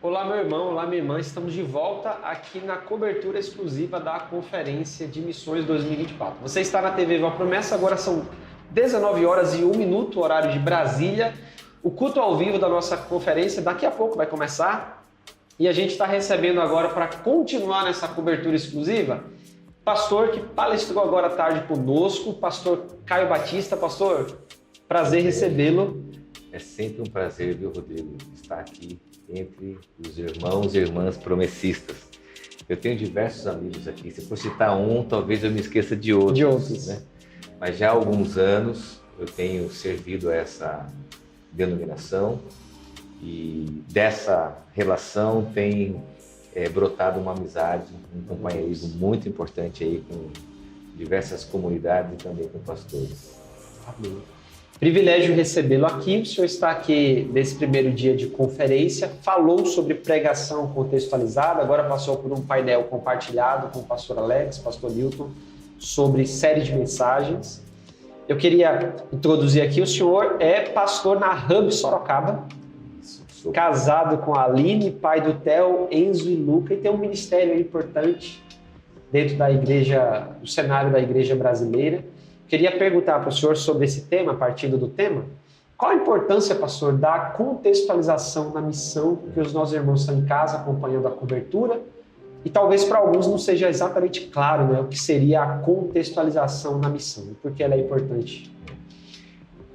Olá, meu irmão, olá, minha irmã. Estamos de volta aqui na cobertura exclusiva da Conferência de Missões 2024. Você está na TV Viva Promessa, agora são 19 horas e 1 minuto, horário de Brasília. O culto ao vivo da nossa conferência daqui a pouco vai começar e a gente está recebendo agora, para continuar nessa cobertura exclusiva, pastor que palestrou agora à tarde conosco, pastor Caio Batista. Pastor, prazer recebê-lo. É sempre um prazer, viu, Rodrigo, estar aqui entre os irmãos e irmãs promessistas. Eu tenho diversos amigos aqui. Se for citar um, talvez eu me esqueça de outros. Né? Mas já há alguns anos eu tenho servido a essa denominação e dessa relação tem brotado uma amizade, um companheirismo muito importante aí com diversas comunidades e também com pastores. Amém. Privilégio recebê-lo aqui. O senhor está aqui nesse primeiro dia de conferência, falou sobre pregação contextualizada, agora passou por um painel compartilhado com o pastor Alex, pastor Newton, sobre série de mensagens. Eu queria introduzir aqui, o senhor é pastor na Hub Sorocaba, casado com a Aline, pai do Theo, Enzo e Luca, e tem um ministério importante dentro da igreja, do cenário da igreja brasileira. Queria perguntar para o senhor sobre esse tema, partindo do tema, qual a importância, pastor, da contextualização na missão, porque os nossos irmãos estão em casa acompanhando a cobertura, e talvez para alguns não seja exatamente claro, né, o que seria a contextualização na missão, e por que ela é importante.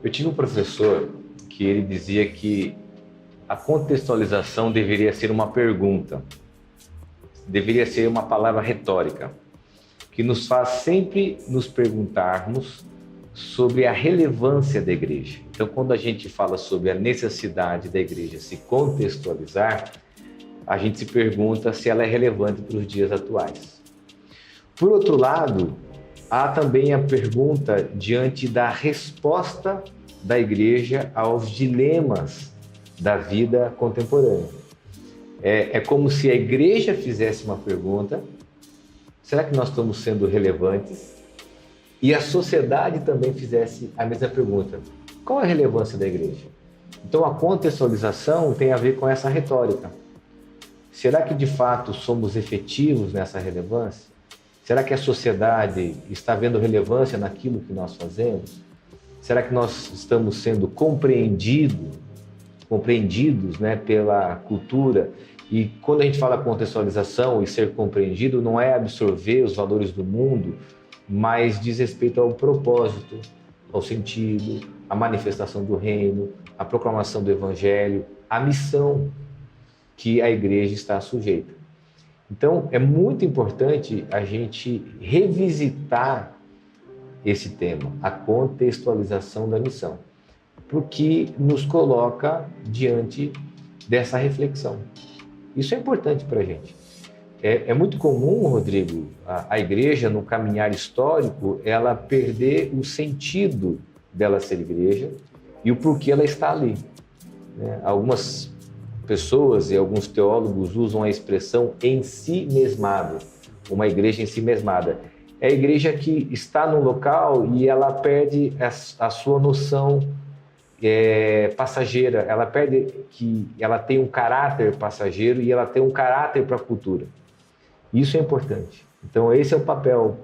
Eu tive um professor que ele dizia que a contextualização deveria ser uma pergunta, deveria ser uma palavra retórica, que nos faz sempre nos perguntarmos sobre a relevância da igreja. Então, quando a gente fala sobre a necessidade da igreja se contextualizar, a gente se pergunta se ela é relevante para os dias atuais. Por outro lado, há também a pergunta diante da resposta da igreja aos dilemas da vida contemporânea. É como se a igreja fizesse uma pergunta: será que nós estamos sendo relevantes? E a sociedade também fizesse a mesma pergunta: qual é a relevância da igreja? Então a contextualização tem a ver com essa retórica. Será que de fato somos efetivos nessa relevância? Será que a sociedade está vendo relevância naquilo que nós fazemos? Será que nós estamos sendo compreendidos, né, pela cultura? E quando a gente fala contextualização e ser compreendido, não é absorver os valores do mundo, mas diz respeito ao propósito, ao sentido, à manifestação do reino, à proclamação do evangelho, à missão que a igreja está sujeita. Então, é muito importante a gente revisitar esse tema, a contextualização da missão, porque nos coloca diante dessa reflexão. Isso é importante para a gente. É muito comum, Rodrigo, a igreja, no caminhar histórico, ela perder o sentido dela ser igreja e o porquê ela está ali. Né? Algumas pessoas e alguns teólogos usam a expressão em si mesmada, uma igreja em si mesmada. É a igreja que está no local e ela perde a sua noção passageira, ela perde que ela tem um caráter passageiro e ela tem um caráter para a cultura. Isso é importante. Então esse é o papel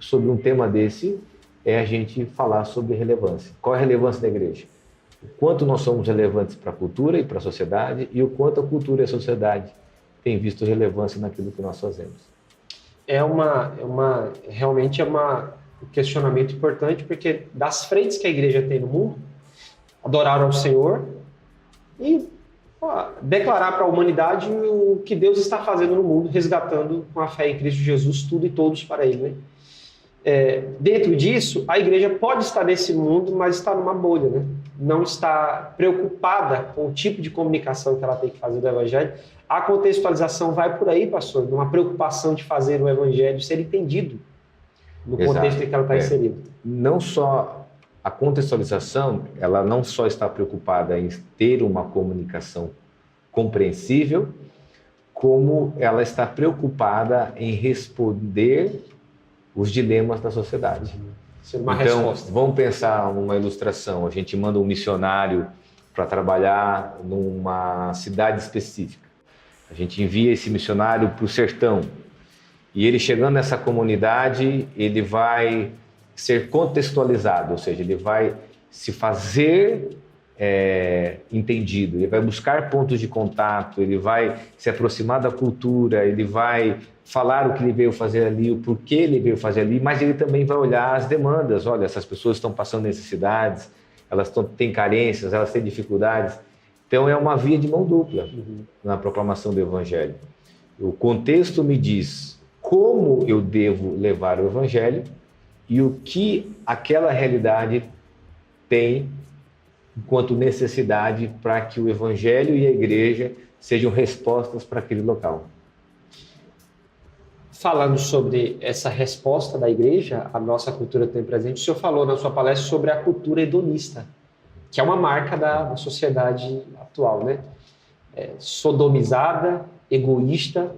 sobre um tema desse, é a gente falar sobre relevância. Qual é a relevância da igreja? O quanto nós somos relevantes para a cultura e para a sociedade e o quanto a cultura e a sociedade têm visto relevância naquilo que nós fazemos. Realmente é um questionamento importante, porque das frentes que a igreja tem no mundo, adorar ao Senhor e declarar para a humanidade o que Deus está fazendo no mundo, resgatando com a fé em Cristo Jesus tudo e todos para Ele. Né? Dentro disso, a igreja pode estar nesse mundo, mas está numa bolha, né? Não está preocupada com o tipo de comunicação que ela tem que fazer do Evangelho. A contextualização vai por aí, pastor, numa preocupação de fazer o Evangelho ser entendido no contexto em que ela está inserida. Não só a contextualização, ela não só está preocupada em ter uma comunicação compreensível, como ela está preocupada em responder os dilemas da sociedade. Ser uma resposta. Vamos pensar numa ilustração. A gente manda um missionário para trabalhar numa cidade específica. A gente envia esse missionário para o sertão. E ele chegando nessa comunidade, ele vai ser contextualizado, ou seja, ele vai se fazer entendido, ele vai buscar pontos de contato, ele vai se aproximar da cultura, ele vai falar o que ele veio fazer ali, o porquê ele veio fazer ali, mas ele também vai olhar as demandas. Olha, essas pessoas estão passando necessidades, elas têm carências, elas têm dificuldades. Então é uma via de mão dupla na proclamação do Evangelho. O contexto me diz como eu devo levar o Evangelho e o que aquela realidade tem enquanto necessidade para que o Evangelho e a igreja sejam respostas para aquele local. Falando sobre essa resposta da igreja, a nossa cultura tem presente, o senhor falou na sua palestra sobre a cultura hedonista, que é uma marca da sociedade atual, né? Sodomizada, egoísta,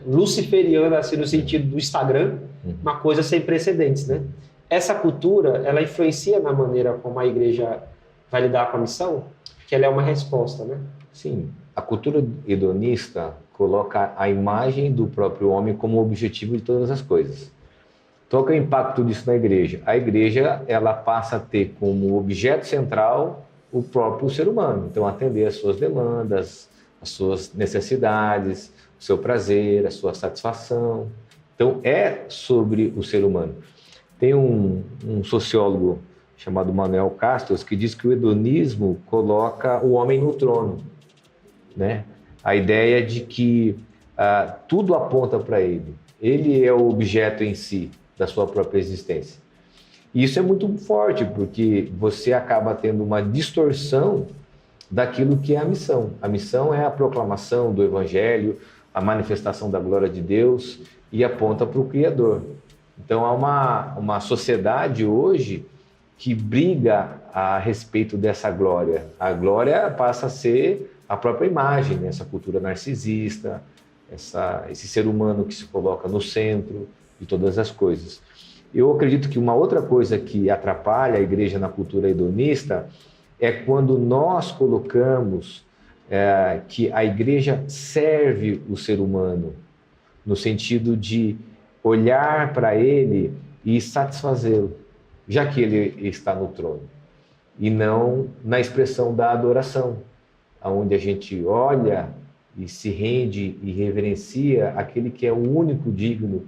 luciferiana, assim, no sentido do Instagram, uma coisa sem precedentes, né? Essa cultura, ela influencia na maneira como a igreja vai lidar com a missão? Que ela é uma resposta, né? Sim, a cultura hedonista coloca a imagem do próprio homem como objetivo de todas as coisas. Qual que é o impacto disso na igreja? A igreja, ela passa a ter como objeto central o próprio ser humano. Então, atender às suas demandas, às suas necessidades, o seu prazer, a sua satisfação. Então, é sobre o ser humano. Tem um sociólogo chamado Manuel Castells que diz que o hedonismo coloca o homem no trono, né? A ideia de que tudo aponta para ele. Ele é o objeto em si da sua própria existência. E isso é muito forte, porque você acaba tendo uma distorção daquilo que é a missão. A missão é a proclamação do Evangelho, a manifestação da glória de Deus e aponta para o Criador. Então, há uma sociedade hoje que briga a respeito dessa glória. A glória passa a ser a própria imagem, né? Essa cultura narcisista, esse ser humano que se coloca no centro de todas as coisas. Eu acredito que uma outra coisa que atrapalha a igreja na cultura hedonista é quando nós colocamos que a igreja serve o ser humano, no sentido de olhar para ele e satisfazê-lo, já que ele está no trono, e não na expressão da adoração, onde a gente olha e se rende e reverencia aquele que é o único digno,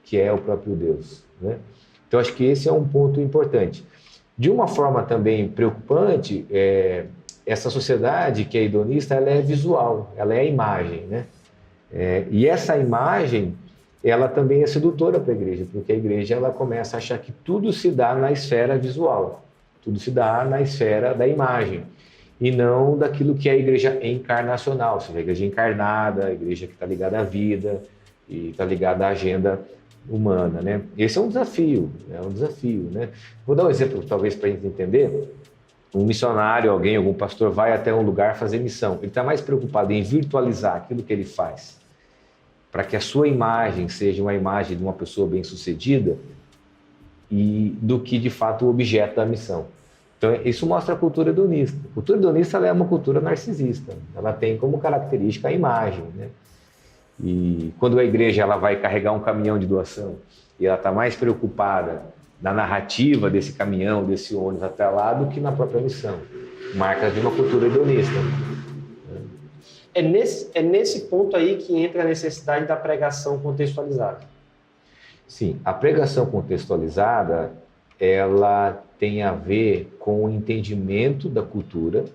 que é o próprio Deus, né? Então, acho que esse é um ponto importante. De uma forma também preocupante, essa sociedade que é hedonista, ela é visual, ela é a imagem, né? E essa imagem, ela também é sedutora para a igreja, porque a igreja ela começa a achar que tudo se dá na esfera visual, tudo se dá na esfera da imagem, e não daquilo que é a igreja encarnacional, ou seja, a igreja encarnada, a igreja que está ligada à vida e está ligada à agenda humana, né? Esse é um desafio, né? Vou dar um exemplo, talvez, para a gente entender. Um missionário, algum pastor vai até um lugar fazer missão. Ele está mais preocupado em virtualizar aquilo que ele faz, para que a sua imagem seja uma imagem de uma pessoa bem-sucedida, e do que, de fato, o objeto da missão. Então, isso mostra a cultura hedonista. A cultura hedonista ela é uma cultura narcisista. Ela tem como característica a imagem, né? E quando a igreja ela vai carregar um caminhão de doação e ela está mais preocupada na narrativa desse caminhão, desse ônibus até lá, do que na própria missão. Marcas de uma cultura hedonista. É nesse ponto aí que entra a necessidade da pregação contextualizada. Sim, a pregação contextualizada, ela tem a ver com o entendimento da cultura,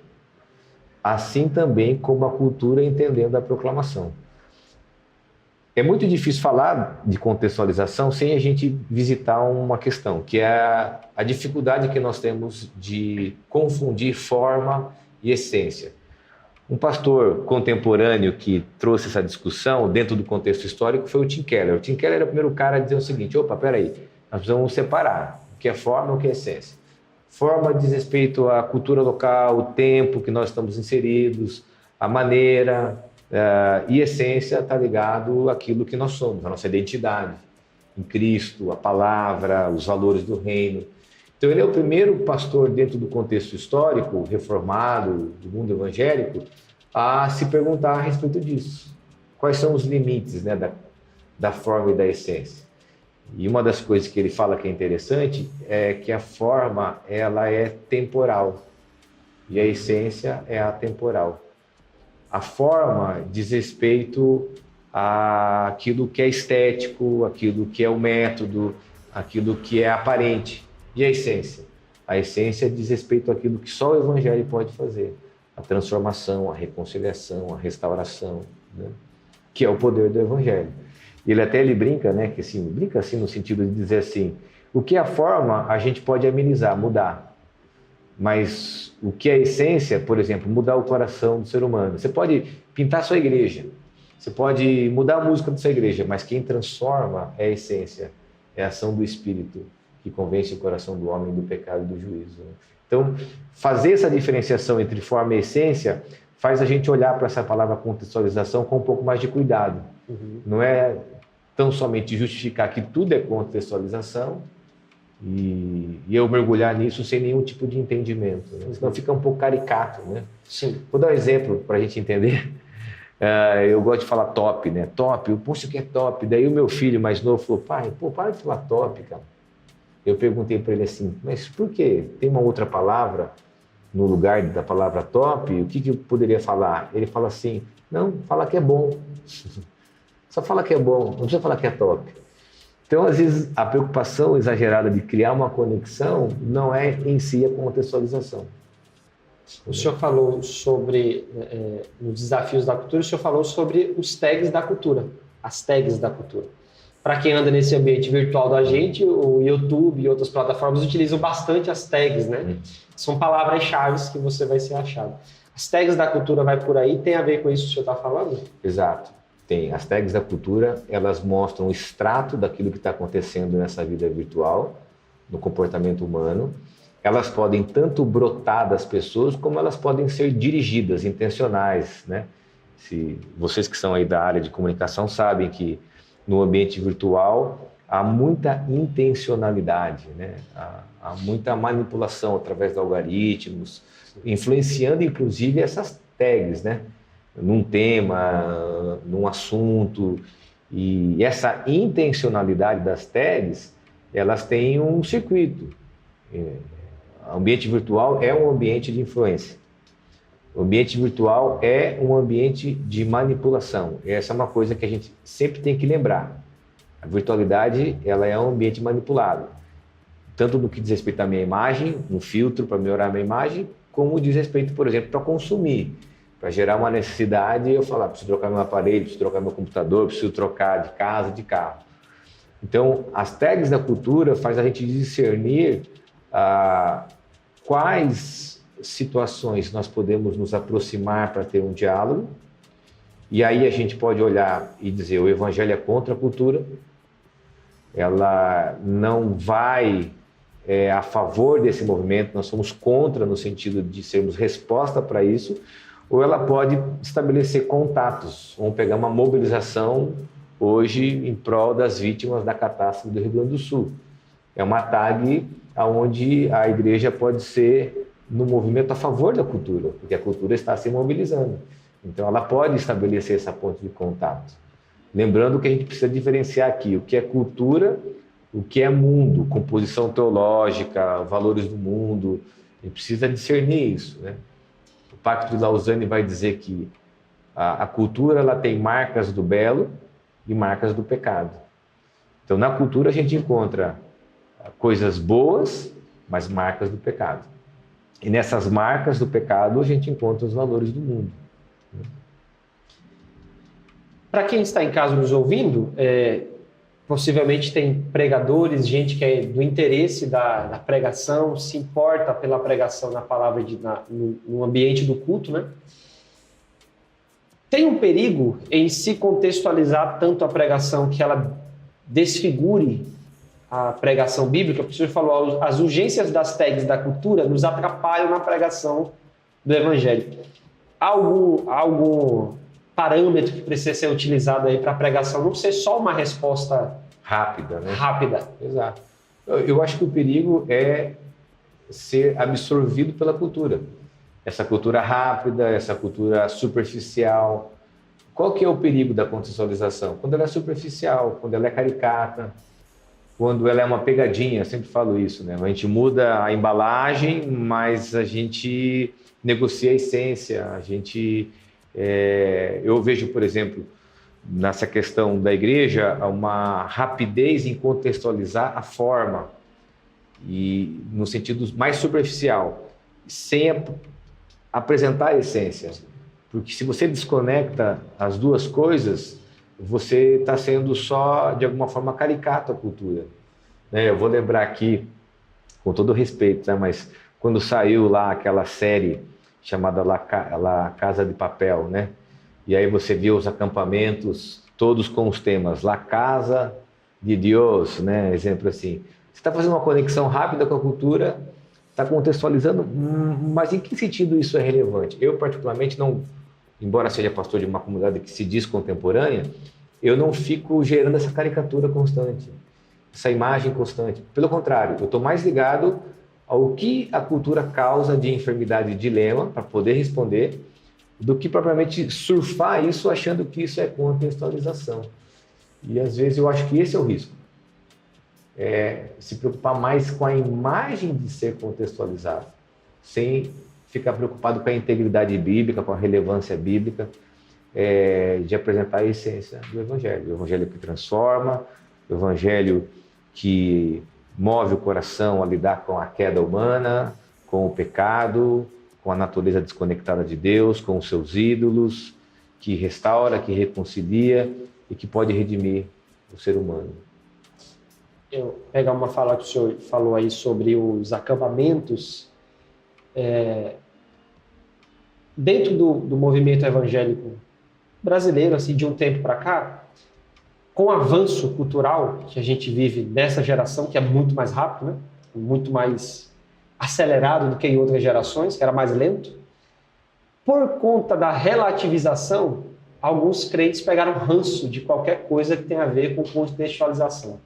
assim também como a cultura entendendo a proclamação. É muito difícil falar de contextualização sem a gente visitar uma questão, que é a dificuldade que nós temos de confundir forma e essência. Um pastor contemporâneo que trouxe essa discussão dentro do contexto histórico foi o Tim Keller. O Tim Keller era o primeiro cara a dizer o seguinte: opa, peraí, nós precisamos separar o que é forma e o que é essência. Forma diz respeito à cultura local, o tempo que nós estamos inseridos, a maneira, e essência está ligado àquilo que nós somos, a nossa identidade em Cristo, a palavra, os valores do reino. Então ele é o primeiro pastor dentro do contexto histórico, reformado, do mundo evangélico, a se perguntar a respeito disso. quais são os limites, né, da forma e da essência. E uma das coisas que ele fala que é interessante é que a forma, ela é temporal e a essência é atemporal. A forma diz respeito àquilo que é estético, aquilo que é o método, aquilo que é aparente. E a essência? A essência diz respeito àquilo que só o Evangelho pode fazer. A transformação, a reconciliação, a restauração, né? Que é o poder do Evangelho. Ele brinca, né, que assim, brinca assim no sentido de dizer assim, o que é a forma a gente pode amenizar, mudar, mas o que é a essência, por exemplo, mudar o coração do ser humano. Você pode pintar sua igreja, você pode mudar a música da sua igreja, mas quem transforma é a essência, é a ação do Espírito que convence o coração do homem do pecado e do juízo, né? Então, fazer essa diferenciação entre forma e essência faz a gente olhar para essa palavra contextualização com um pouco mais de cuidado. Não é tão somente justificar que tudo é contextualização e eu mergulhar nisso sem nenhum tipo de entendimento, né? Senão fica um pouco caricato, né? Sim. Vou dar um exemplo para a gente entender. Eu gosto de falar top, né? Top, eu poxa, o que é top? Daí o meu filho mais novo falou, pai, para de falar top, cara. Eu perguntei para ele assim, mas por quê? Tem uma outra palavra no lugar da palavra top? O que eu poderia falar? Ele fala assim, não, fala que é bom. Só fala que é bom, não precisa falar que é top. Então, às vezes, a preocupação exagerada de criar uma conexão não é em si a contextualização. O senhor falou sobre, nos desafios da cultura, o senhor falou sobre os tags da cultura, as tags da cultura. Para quem anda nesse ambiente virtual da gente, o YouTube e outras plataformas utilizam bastante as tags, né? São palavras-chave que você vai ser achado. As tags da cultura vai por aí, tem a ver com isso que o senhor está falando? Exato. Tem. As tags da cultura, elas mostram o extrato daquilo que está acontecendo nessa vida virtual, no comportamento humano. Elas podem tanto brotar das pessoas, como elas podem ser dirigidas, intencionais, né? Se vocês que são aí da área de comunicação sabem que no ambiente virtual há muita intencionalidade, né? Há muita manipulação através de algoritmos, influenciando inclusive essas tags, né? Num tema, num assunto. E essa intencionalidade das tags, elas têm um circuito. O ambiente virtual é um ambiente de influência. O ambiente virtual é um ambiente de manipulação. Essa é uma coisa que a gente sempre tem que lembrar. A virtualidade, ela é um ambiente manipulado. Tanto no que diz respeito à minha imagem, um filtro para melhorar a minha imagem, como diz respeito, por exemplo, para consumir. Para gerar uma necessidade, eu falar, preciso trocar meu aparelho, preciso trocar meu computador, preciso trocar de casa, de carro. Então, as tags da cultura faz a gente discernir quais situações nós podemos nos aproximar para ter um diálogo, e aí a gente pode olhar e dizer, o Evangelho é contra a cultura, ela não vai a favor desse movimento, nós somos contra no sentido de sermos resposta para isso, ou ela pode estabelecer contatos, vamos pegar uma mobilização hoje em prol das vítimas da catástrofe do Rio Grande do Sul. É uma tag onde a igreja pode ser no movimento a favor da cultura, porque a cultura está se mobilizando. Então ela pode estabelecer essa ponte de contato. Lembrando que a gente precisa diferenciar aqui o que é cultura, o que é mundo, composição teológica, valores do mundo. A gente precisa discernir isso, né? O Pacto de Lausanne vai dizer que a cultura ela tem marcas do belo e marcas do pecado. Então, na cultura a gente encontra coisas boas, mas marcas do pecado. E nessas marcas do pecado a gente encontra os valores do mundo. Para quem está em casa nos ouvindo, possivelmente tem pregadores, gente que é do interesse da pregação, se importa pela pregação na palavra no ambiente do culto, né? Tem um perigo em se contextualizar tanto a pregação que ela desfigure a pregação bíblica, porque o senhor falou, as urgências das tags da cultura nos atrapalham na pregação do Evangelho. Algum parâmetro que precisa ser utilizado aí para a pregação não ser só uma resposta rápida, né? Rápida. Exato. Eu acho que o perigo é ser absorvido pela cultura. Essa cultura rápida, essa cultura superficial, Qual que é o perigo da contextualização? Quando ela é superficial, quando ela é caricata, quando ela é uma pegadinha, eu sempre falo isso, né? A gente muda a embalagem, mas a gente negocia a essência, eu vejo, por exemplo, nessa questão da igreja, uma rapidez em contextualizar a forma, e no sentido mais superficial, sem apresentar a essência. Porque se você desconecta as duas coisas, você está sendo só, de alguma forma, caricato a cultura. Né? Eu vou lembrar aqui, com todo respeito, né? Mas quando saiu lá aquela série chamada La Casa de Papel, né? E aí você viu os acampamentos, todos com os temas La Casa de Dios, né? Exemplo assim. Você está fazendo uma conexão rápida com a cultura, está contextualizando, mas em que sentido isso é relevante? Eu, particularmente, não, embora seja pastor de uma comunidade que se diz contemporânea, eu não fico gerando essa caricatura constante, essa imagem constante. Pelo contrário, eu estou mais ligado ao que a cultura causa de enfermidade e dilema, para poder responder, do que propriamente surfar isso achando que isso é contextualização. E às vezes eu acho que esse é o risco. Se preocupar mais com a imagem de ser contextualizado, sem ficar preocupado com a integridade bíblica, com a relevância bíblica, de apresentar a essência do Evangelho. O Evangelho que transforma, o Evangelho que move o coração a lidar com a queda humana, com o pecado, com a natureza desconectada de Deus, com os seus ídolos, que restaura, que reconcilia e que pode redimir o ser humano. Eu pegar uma fala que o senhor falou aí sobre os acampamentos, dentro do movimento evangélico brasileiro, assim, de um tempo para cá, com o avanço cultural que a gente vive nessa geração, que é muito mais rápido, né? Muito mais acelerado do que em outras gerações, que era mais lento, por conta da relativização, alguns crentes pegaram ranço de qualquer coisa que tenha a ver com contextualização.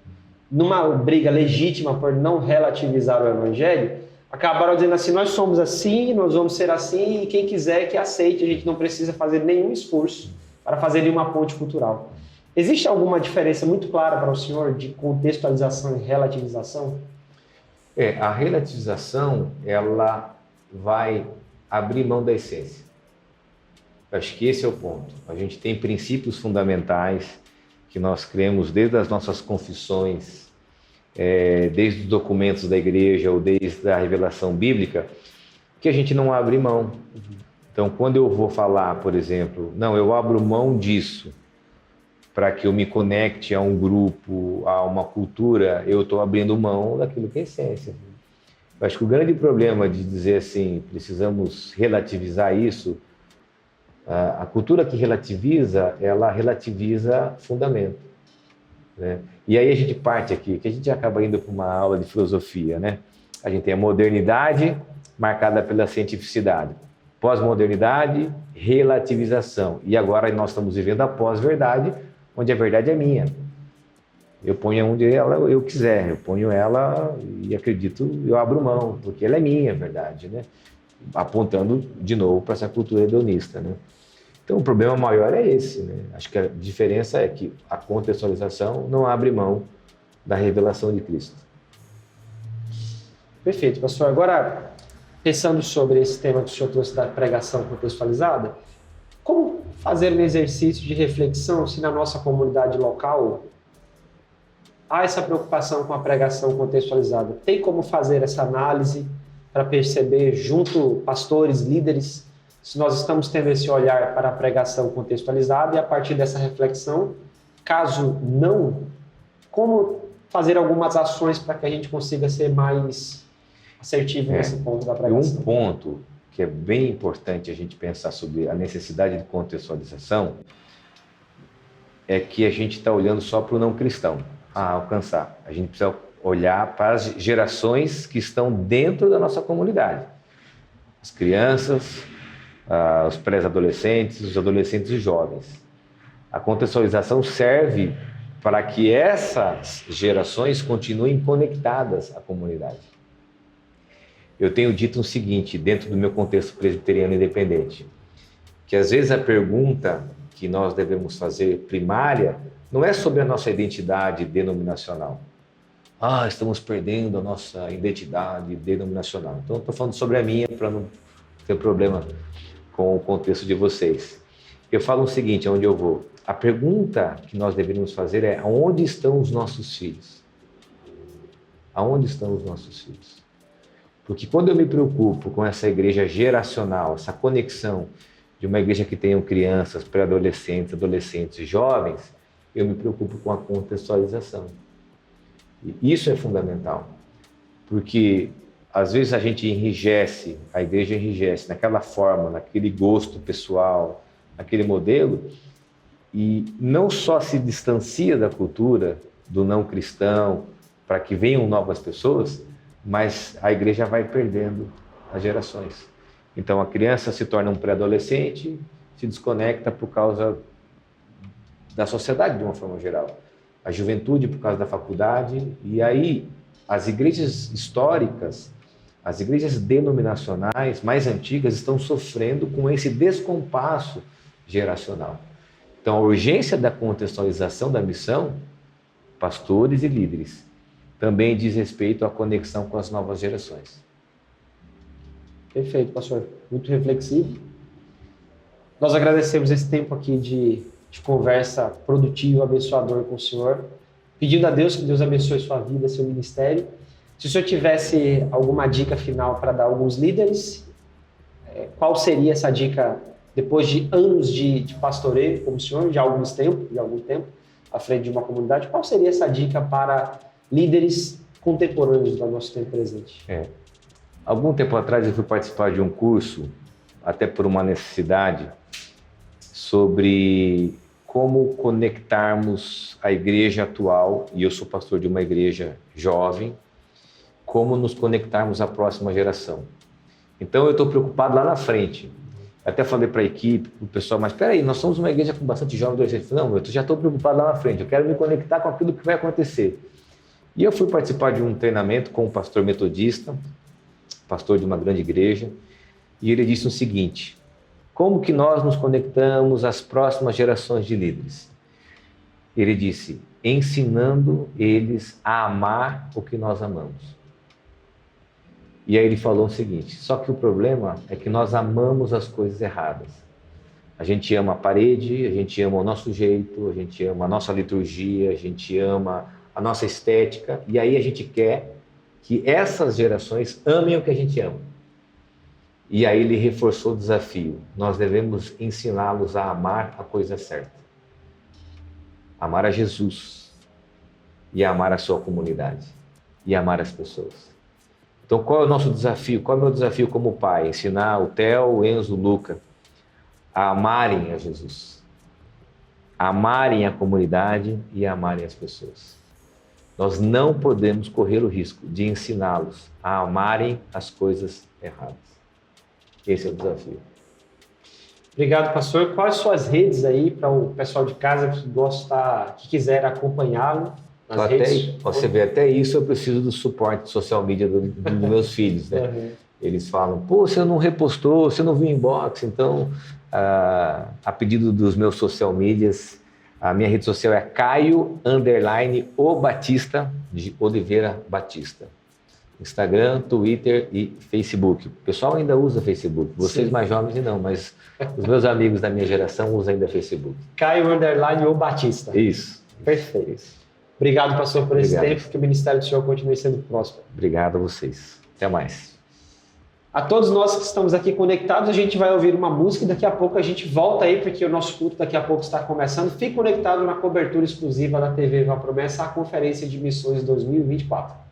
Numa briga legítima por não relativizar o evangelho, acabaram dizendo assim, nós somos assim, nós vamos ser assim, e quem quiser que aceite, a gente não precisa fazer nenhum esforço para fazer nenhuma ponte cultural. Existe alguma diferença muito clara para o senhor de contextualização e relativização? A relativização, ela vai abrir mão da essência. Acho que esse é o ponto. A gente tem princípios fundamentais que nós cremos desde as nossas confissões, desde os documentos da igreja ou desde a revelação bíblica, que a gente não abre mão. Então, quando eu vou falar, por exemplo, não, eu abro mão disso para que eu me conecte a um grupo, a uma cultura, eu estou abrindo mão daquilo que é essência. Eu acho que o grande problema de dizer assim, precisamos relativizar isso, a cultura que relativiza, ela relativiza fundamento, né? E aí a gente parte aqui, que a gente acaba indo para uma aula de filosofia, né? A gente tem a modernidade marcada pela cientificidade, pós-modernidade, relativização, e agora nós estamos vivendo a pós-verdade, onde a verdade é minha. Eu ponho onde eu quiser, eu ponho ela e acredito, eu abro mão, porque ela é minha verdade, né? Apontando de novo para essa cultura hedonista, né? Então o problema maior é esse, né? Acho que a diferença é que a contextualização não abre mão da revelação de Cristo. Perfeito, pastor. Agora, pensando sobre esse tema que o senhor trouxe da pregação contextualizada, como fazer um exercício de reflexão se na nossa comunidade local há essa preocupação com a pregação contextualizada? Tem como fazer essa análise para perceber, junto pastores, líderes, se nós estamos tendo esse olhar para a pregação contextualizada e a partir dessa reflexão, caso não, como fazer algumas ações para que a gente consiga ser mais assertivo nesse ponto da pregação? Um ponto que é bem importante a gente pensar sobre a necessidade de contextualização é que a gente está olhando só para o não cristão a alcançar. A gente precisa olhar para as gerações que estão dentro da nossa comunidade. As crianças, os pré-adolescentes, os adolescentes e jovens. A contextualização serve para que essas gerações continuem conectadas à comunidade. Eu tenho dito o seguinte, dentro do meu contexto presbiteriano independente, que às vezes a pergunta que nós devemos fazer primária não é sobre a nossa identidade denominacional. Estamos perdendo a nossa identidade denominacional. Então, estou falando sobre a minha para não ter problema com o contexto de vocês. Eu falo o seguinte, aonde eu vou. A pergunta que nós deveríamos fazer é: aonde estão os nossos filhos? Aonde estão os nossos filhos? Porque quando eu me preocupo com essa igreja geracional, essa conexão de uma igreja que tenham crianças, pré-adolescentes, adolescentes e jovens, eu me preocupo com a contextualização. E isso é fundamental, porque às vezes a gente enrijece, a igreja enrijece naquela forma, naquele gosto pessoal, naquele modelo, e não só se distancia da cultura do não cristão para que venham novas pessoas, mas a igreja vai perdendo as gerações. Então a criança se torna um pré-adolescente, se desconecta por causa da sociedade de uma forma geral, a juventude por causa da faculdade, e aí as igrejas históricas, as igrejas denominacionais mais antigas estão sofrendo com esse descompasso geracional. Então a urgência da contextualização da missão, pastores e líderes, também diz respeito à conexão com as novas gerações. Perfeito, pastor. Muito reflexivo. Nós agradecemos esse tempo aqui de conversa produtiva, abençoador com o senhor, pedindo a Deus que Deus abençoe sua vida, seu ministério. Se o senhor tivesse alguma dica final para dar a alguns líderes, qual seria essa dica depois de anos de pastoreio como o senhor, de algum tempo, à frente de uma comunidade? Qual seria essa dica para líderes contemporâneos do nosso tempo presente? Algum tempo atrás eu fui participar de um curso, até por uma necessidade, sobre como conectarmos a igreja atual, e eu sou pastor de uma igreja jovem, como nos conectarmos à próxima geração. Então eu estou preocupado lá na frente. Até falei para a equipe, para o pessoal, mas espera aí, nós somos uma igreja com bastante jovens adolescentes. Não, eu já estou preocupado lá na frente, eu quero me conectar com aquilo que vai acontecer. E eu fui participar de um treinamento com um pastor metodista, pastor de uma grande igreja, e ele disse o seguinte: como que nós nos conectamos às próximas gerações de líderes? Ele disse: ensinando eles a amar o que nós amamos. E aí ele falou o seguinte: só que o problema é que nós amamos as coisas erradas. A gente ama a parede, a gente ama o nosso jeito, a gente ama a nossa liturgia, a gente ama a nossa estética, e aí a gente quer que essas gerações amem o que a gente ama. E aí ele reforçou o desafio: nós devemos ensiná-los a amar a coisa certa. Amar a Jesus, e amar a sua comunidade, e amar as pessoas. Então qual é o nosso desafio? Qual é o meu desafio como pai? Ensinar o Theo, o Enzo, o Luca a amarem a Jesus, a amarem a comunidade e a amarem as pessoas. Nós não podemos correr o risco de ensiná-los a amarem as coisas erradas. Esse é o desafio. Obrigado, pastor. Quais as suas redes aí para o pessoal de casa que quiser acompanhá-lo nas redes? Você vê, até isso eu preciso do suporte social media dos meus filhos, né? Uhum. Eles falam: pô, você não repostou, você não viu inbox. Então, a pedido dos meus social medias, a minha rede social é Caio_O Batista, de Oliveira Batista. Instagram, Twitter e Facebook. O pessoal ainda usa Facebook. Vocês Sim. mais jovens não, mas os meus amigos da minha geração usam ainda Facebook. Caio_O Batista. Isso. Perfeito. Isso. Obrigado, pastor, por esse tempo. Que o ministério do Senhor continue sendo próspero. Obrigado a vocês. Até mais. A todos nós que estamos aqui conectados, a gente vai ouvir uma música e daqui a pouco a gente volta aí, porque o nosso culto daqui a pouco está começando. Fique conectado na cobertura exclusiva da TV Viva a Promessa, a Conferência de Missões 2024.